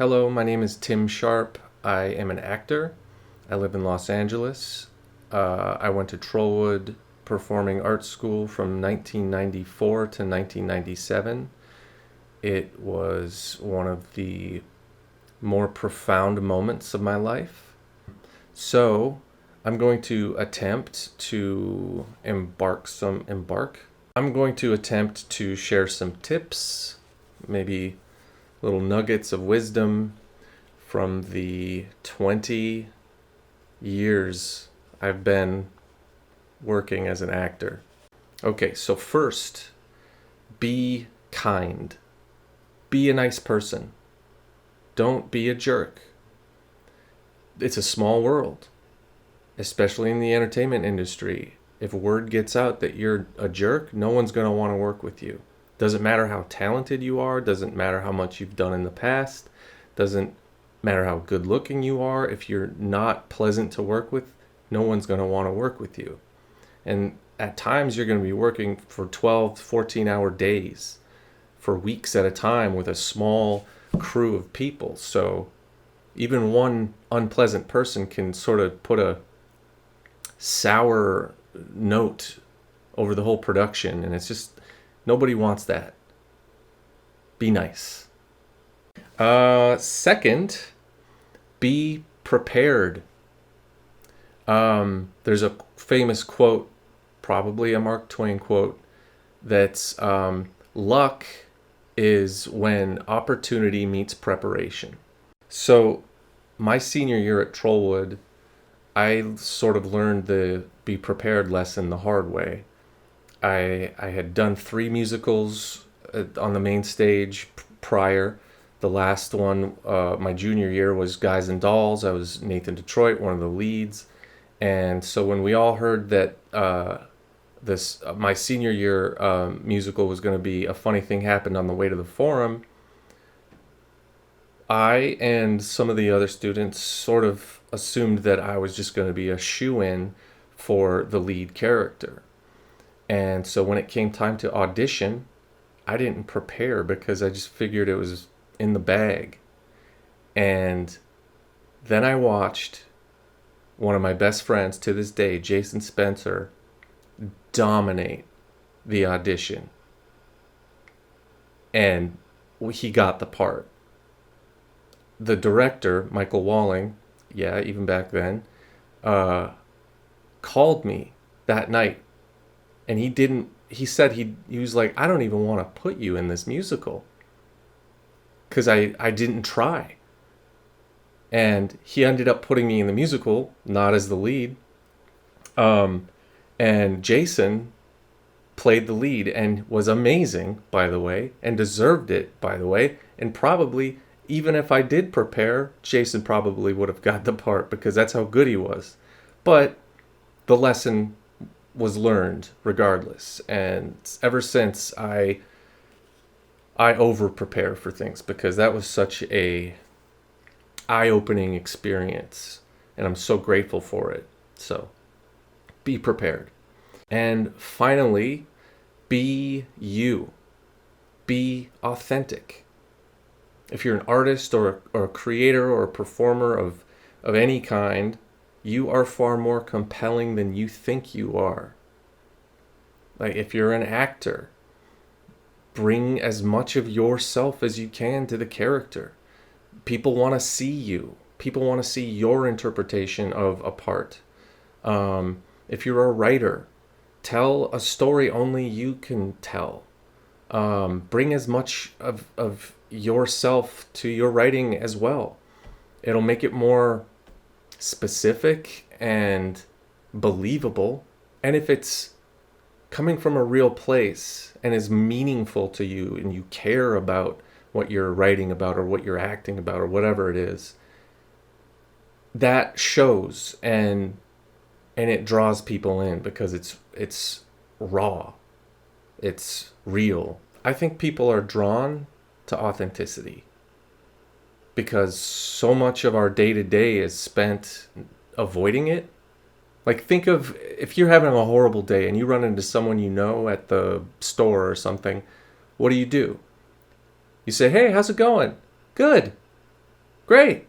Hello, my name is Timm Sharp. I am an actor. I live in Los Angeles. I went to Trollwood Performing Arts School from 1994 to 1997. It was one of the more profound moments of my life. So I'm going to attempt to I'm going to attempt to share some tips, maybe little nuggets of wisdom from the 20 years I've been working as an actor. Okay, so first, be kind. Be a nice person. Don't be a jerk. It's a small world, especially in the entertainment industry. If word gets out that you're a jerk, no one's going to want to work with you. Doesn't matter how talented you are, doesn't matter how much you've done in the past, doesn't matter how good looking you are. If you're not pleasant to work with, no one's going to want to work with you. And at times you're going to be working for 12, 14-hour days for weeks at a time with a small crew of people. So even one unpleasant person can sort of put a sour note over the whole production, and it's just nobody wants that. Be nice. Second, be prepared. There's a famous quote, probably a Mark Twain quote, that's luck is when opportunity meets preparation. So my senior year at Trollwood, I sort of learned the be prepared lesson the hard way. I had done 3 musicals on the main stage prior. The last one, my junior year, was Guys and Dolls. I was Nathan Detroit, one of the leads. And so when we all heard that my senior year musical was going to be A Funny Thing Happened on the Way to the Forum, I and some of the other students sort of assumed that I was just going to be a shoo-in for the lead character. And so when it came time to audition, I didn't prepare because I just figured it was in the bag. And then I watched one of my best friends to this day, Jason Spencer, dominate the audition. And he got the part. The director, Michael Walling, even back then, called me that night. And he said he was like, I don't even want to put you in this musical because I didn't try. And he ended up putting me in the musical, not as the lead. And Jason played the lead and was amazing, by the way, and deserved it, by the way. And probably, even if I did prepare, Jason probably would have got the part because that's how good he was. But the lesson was learned regardless, and ever since I over prepare for things because that was such a eye-opening experience, and I'm so grateful for it. So be prepared. And finally, be you. Be authentic. If you're an artist or a creator or a performer of any kind, you are far more compelling than you think you are. Like if you're an actor, bring as much of yourself as you can to the character. People want to see you. People want to see your interpretation of a part. If you're a writer, tell a story only you can tell. Bring as much of yourself to your writing as well. It'll make it more specific and believable. And if it's coming from a real place and is meaningful to you and you care about what you're writing about or what you're acting about or whatever it is, that shows and it draws people in because it's raw. It's real. I think people are drawn to authenticity because so much of our day-to-day is spent avoiding it. Like, think of if you're having a horrible day and you run into someone you know at the store or something, what do? You say, hey, how's it going? Good. Great.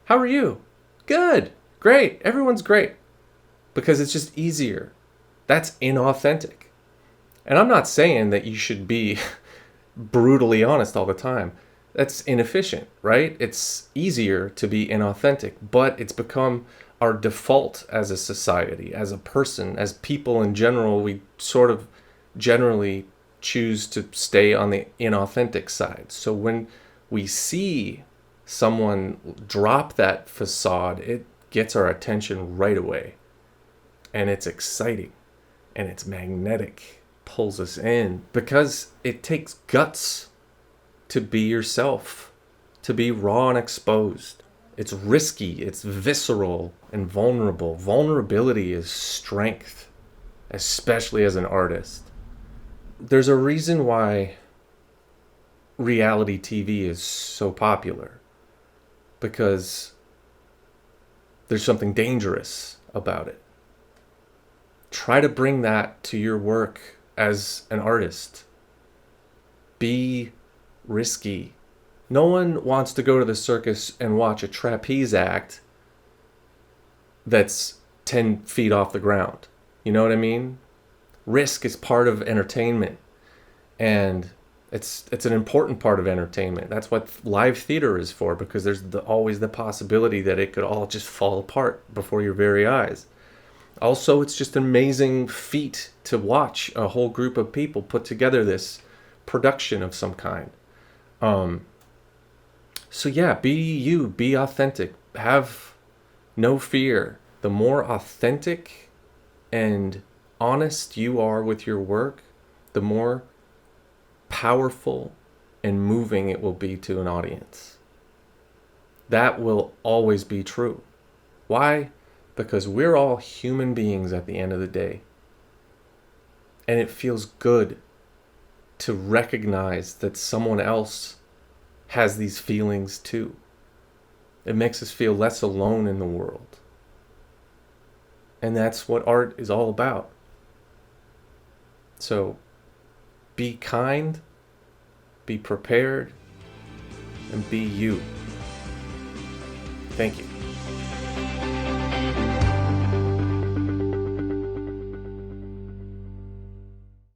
How are you? Good. Great. Everyone's great. Because it's just easier. That's inauthentic. And I'm not saying that you should be brutally honest all the time. That's inefficient, right? It's easier to be inauthentic, but it's become our default as a society, as a person, as people in general. We sort of generally choose to stay on the inauthentic side. So when we see someone drop that facade, it gets our attention right away. And it's exciting and it's magnetic, pulls us in, because it takes guts to be yourself, to be raw and exposed. It's risky, it's visceral and vulnerable. Vulnerability is strength, especially as an artist. There's a reason why reality TV is so popular, because there's something dangerous about it. Try to bring that to your work as an artist. Be risky. No one wants to go to the circus and watch a trapeze act that's 10 feet off the ground. You know what I mean? Risk is part of entertainment, and it's an important part of entertainment. That's what live theater is for, because there's always the possibility that it could all just fall apart before your very eyes. Also, it's just an amazing feat to watch a whole group of people put together this production of some kind. So yeah, be you, be authentic, have no fear. The more authentic and honest you are with your work, the more powerful and moving it will be to an audience. That will always be true. Why? Because we're all human beings at the end of the day. And it feels good to recognize that someone else has these feelings too. It makes us feel less alone in the world. And that's what art is all about. So be kind, be prepared, and be you. Thank you.